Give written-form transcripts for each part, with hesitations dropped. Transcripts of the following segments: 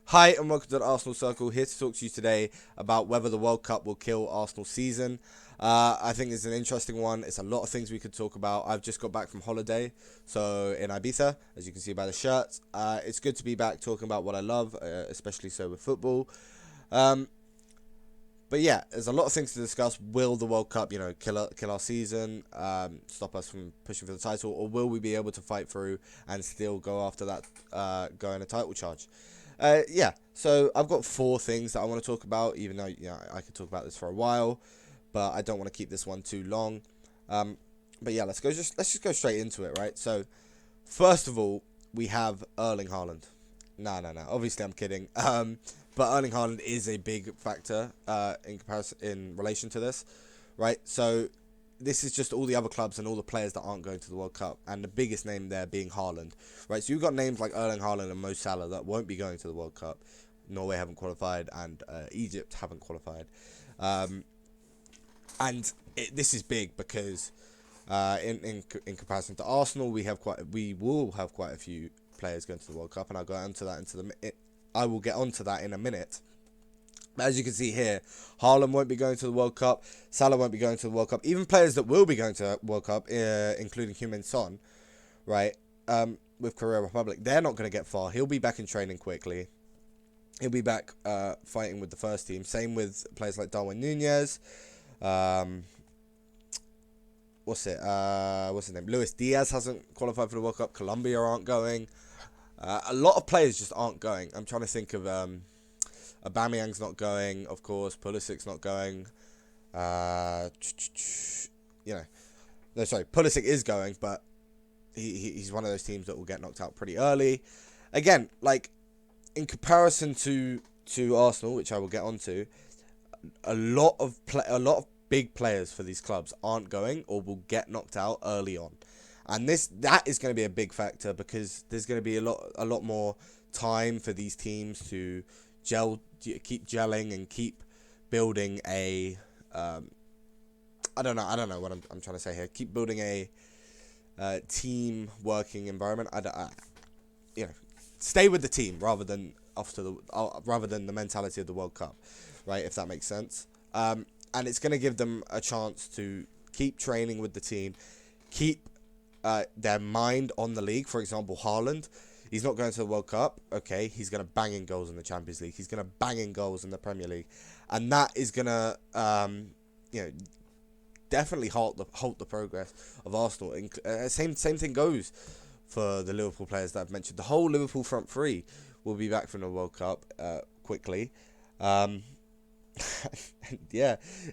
Hi and welcome to the Arsenal Circle. Here to talk to you today about whether the World Cup will kill Arsenal's season. I think it's an interesting one. It's a lot of things we could talk about. I've just got back from holiday, so in Ibiza, as you can see by the shirt. It's good to be back talking about what I love, especially so with football. Um, but yeah, there's a lot of things to discuss. Will the World Cup, kill our season, stop us from pushing for the title, or will we be able to fight through and still go after that, go in a title charge? So I've got four things that I want to talk about, even though I could talk about this for a while, but I don't want to keep this one too long. Um, but yeah, let's just go straight into it, right? So first of all, we have Erling Haaland. No. Obviously, I'm kidding. But Erling Haaland is a big factor in relation to this, right? So this is just all the other clubs and all the players that aren't going to the World Cup, and the biggest name there being Haaland, right? So you've got names like Erling Haaland and Mo Salah that won't be going to the World Cup. Norway haven't qualified, and Egypt haven't qualified. This is big because in comparison to Arsenal, we will have quite a few players going to the World Cup, and I will get onto that in a minute. As you can see here, Haaland won't be going to the World Cup. Salah won't be going to the World Cup. Even players that will be going to the World Cup, including Heung-min Son, right, with Korea Republic, they're not going to get far. He'll be back in training quickly. He'll be back fighting with the first team. Same with players like Darwin Nunez. What's his name? Luis Diaz hasn't qualified for the World Cup. Colombia aren't going. A lot of players just aren't going. I'm trying to think of... Aubameyang's not going, of course. Pulisic's not going. Pulisic is going, but he's one of those teams that will get knocked out pretty early. Again, like in comparison to Arsenal, which I will get onto, a lot of big players for these clubs aren't going or will get knocked out early on, and that is going to be a big factor because there's going to be a lot more time for these teams to keep gelling and keep building a I don't know what I'm trying to say here. Keep building a team working environment. Stay with the team rather than the mentality of the World Cup, right? If that makes sense. And it's going to give them a chance to keep training with the team, keep their mind on the league. For example, Haaland. He's not going to the World Cup. Okay, he's going to bang in goals in the Champions League. He's going to bang in goals in the Premier League, and that is going to, definitely halt the progress of Arsenal. Same thing goes for the Liverpool players that I've mentioned. The whole Liverpool front three will be back from the World Cup quickly. Yeah,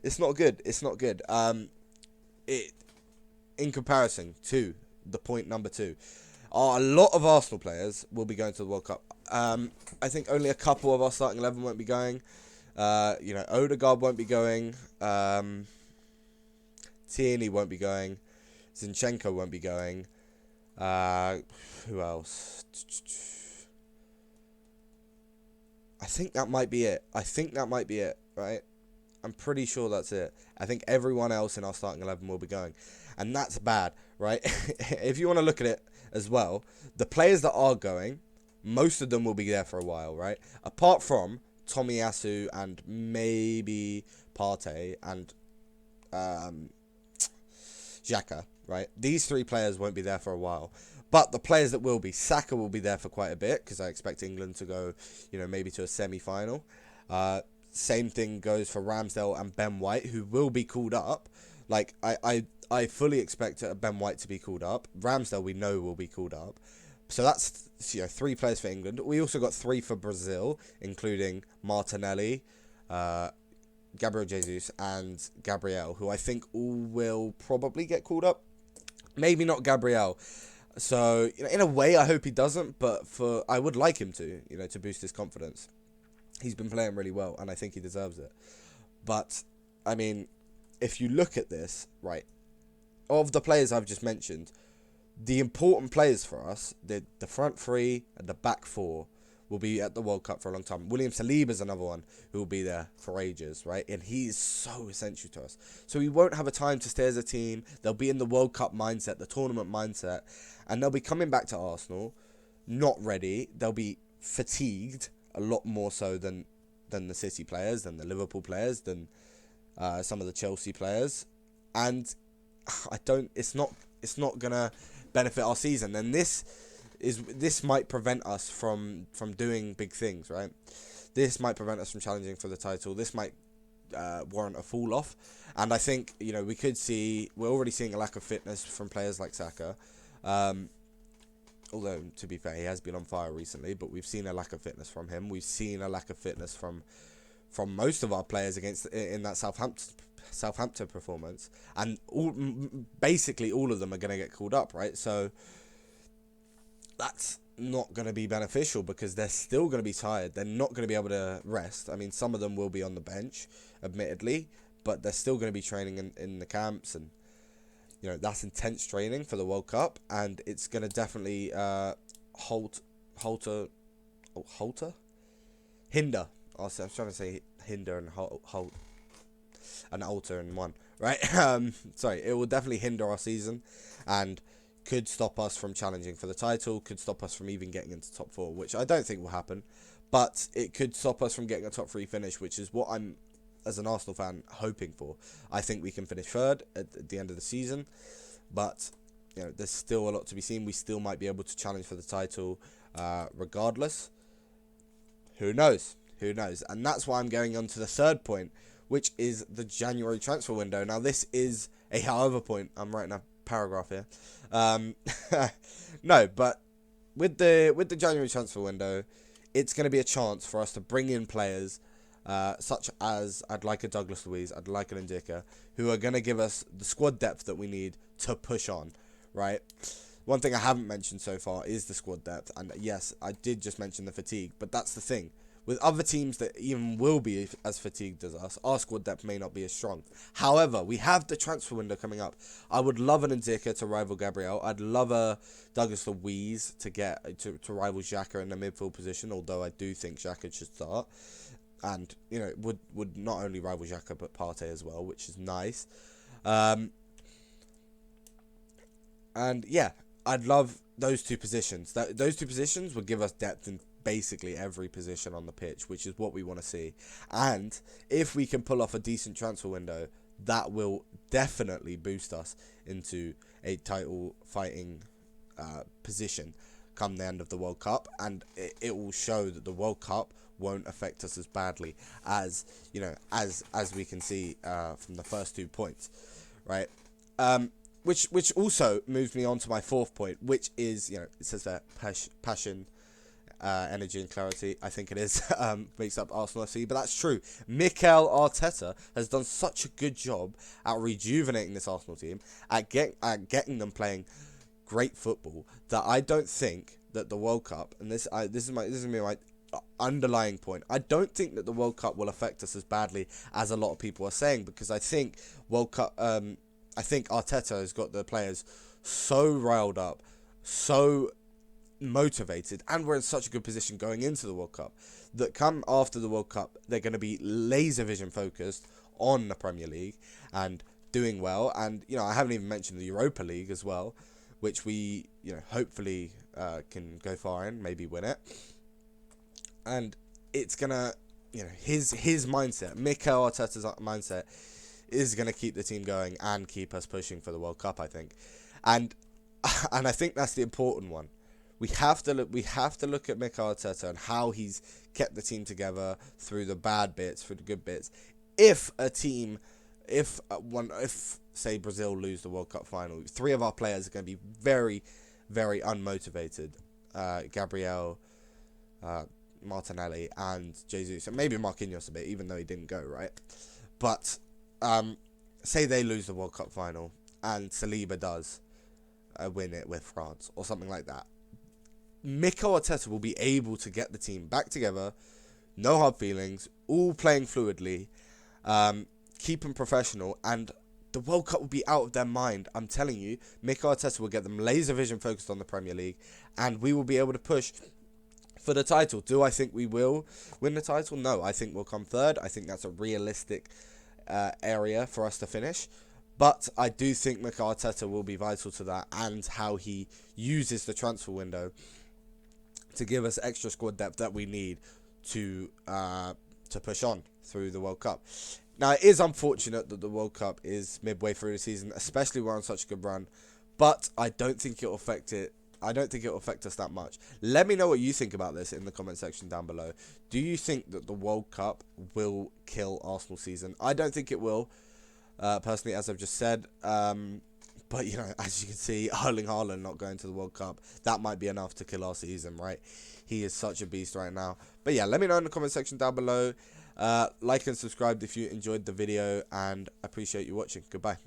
it's not good. It's not good. In comparison to the point number two. A lot of Arsenal players will be going to the World Cup. I think only a couple of our starting 11 won't be going. Odegaard won't be going. Tierney won't be going. Zinchenko won't be going. Who else? I think that might be it. Right? I'm pretty sure that's it. I think everyone else in our starting 11 will be going. And that's bad, right? If you want to look at it as well, the players that are going, most of them will be there for a while, right? Apart from Tomiyasu and maybe Partey and Xhaka, right? These three players won't be there for a while. But the players that will be, Saka will be there for quite a bit because I expect England to go, maybe to a semi-final. Same thing goes for Ramsdale and Ben White, who will be called up. Like, I fully expect Ben White to be called up. Ramsdale, we know, will be called up. So that's three players for England. We also got three for Brazil, including Martinelli, Gabriel Jesus, and Gabriel, who I think all will probably get called up. Maybe not Gabriel. So, in a way, I hope he doesn't, but I would like him to boost his confidence. He's been playing really well, and I think he deserves it. But, I mean, if you look at this, right, of the players I've just mentioned, the important players for us, the front three and the back four, will be at the World Cup for a long time. William Saliba is another one who will be there for ages, right? And he's so essential to us. So we won't have a time to stay as a team. They'll be in the World Cup mindset, the tournament mindset, and they'll be coming back to Arsenal, not ready. They'll be fatigued, a lot more so than the City players, than the Liverpool players, than some of the Chelsea players, and I don't. It's not gonna benefit our season, and this might prevent us from doing big things, right? This might prevent us from challenging for the title. This might warrant a fall off, and I think we're already seeing a lack of fitness from players like Saka. Although, to be fair, he has been on fire recently, but we've seen a lack of fitness from him. We've seen a lack of fitness from most of our players in that Southampton performance, and basically all of them are going to get called up, right? So that's not going to be beneficial because they're still going to be tired. They're not going to be able to rest. I mean, some of them will be on the bench, admittedly, but they're still going to be training in the camps, and that's intense training for the World Cup, and it's going to definitely hinder. I was trying to say hinder and halt and alter in one, right? Sorry, it will definitely hinder our season, and could stop us from challenging for the title, could stop us from even getting into top 4, which I don't think will happen, but it could stop us from getting a top 3 finish, which is what I'm, as an Arsenal fan, hoping for. I think we can finish third at the end of the season, but there's still a lot to be seen. We still might be able to challenge for the title regardless. Who knows? And that's why I'm going on to the third point, which is the January transfer window. Now, this is a however point. I'm writing a paragraph here. No, but with the January transfer window, it's going to be a chance for us to bring in players such as I'd like a Douglas Luiz, I'd like an Ndicka, who are going to give us the squad depth that we need to push on, right? One thing I haven't mentioned so far is the squad depth, and yes, I did just mention the fatigue, but that's the thing. With other teams that even will be as fatigued as us, our squad depth may not be as strong. However, we have the transfer window coming up. I would love an Ndicka to rival Gabriel. I'd love a Douglas Luiz to get to rival Xhaka in the midfield position, although I do think Xhaka should start. And, would not only rival Xhaka, but Partey as well, which is nice. And, yeah, I'd love those two positions. Those two positions would give us depth in basically every position on the pitch, which is what we want to see. And if we can pull off a decent transfer window, that will definitely boost us into a title fighting position come the end of the World Cup, and it will show that the World Cup won't affect us as badly as as we can see from the first 2 points, right? Which also moves me on to my fourth point, which is it says that passion, energy and clarity, I think it is, makes up Arsenal FC, but that's true. Mikel Arteta has done such a good job at rejuvenating this Arsenal team, at getting them playing great football, that I don't think that the World Cup, and this is my underlying point, I don't think that the World Cup will affect us as badly as a lot of people are saying, because I think I think Arteta has got the players so riled up, so motivated, and we're in such a good position going into the World Cup that come after the World Cup, they're going to be laser vision focused on the Premier League and doing well. And I haven't even mentioned the Europa League as well, which we hopefully can go far in, maybe win it. And it's gonna his mindset, Mikel Arteta's mindset, is going to keep the team going and keep us pushing for the World Cup, I think. And I think that's the important one. We have to look at Mikel Arteta and how he's kept the team together through the bad bits, through the good bits. If say Brazil lose the World Cup final, 3 of our players are going to be very, very unmotivated. Gabriel, Martinelli, and Jesus, and maybe Marquinhos a bit, even though he didn't go, right? But say they lose the World Cup final and Saliba does win it with France or something like that. Mikel Arteta will be able to get the team back together, no hard feelings, all playing fluidly, keep them professional, and the World Cup will be out of their mind. I'm telling you, Mikel Arteta will get them laser vision focused on the Premier League, and we will be able to push for the title. Do I think we will win the title? No, I think we'll come third. I think that's a realistic area for us to finish. But I do think Mikel Arteta will be vital to that, and how he uses the transfer window to give us extra squad depth that we need to push on through the World Cup. Now, it is unfortunate that the World Cup is midway through the season, especially we're on such a good run, but I don't think it'll affect it. I don't think it'll affect us that much. Let me know what you think about this in the comment section down below. Do you think that the World Cup will kill Arsenal season? I don't think it will, personally, as I've just said. But, you know, as you can see, Erling Haaland not going to the World Cup, that might be enough to kill our season, right? He is such a beast right now. But yeah, let me know in the comment section down below. Like and subscribe if you enjoyed the video, and appreciate you watching. Goodbye.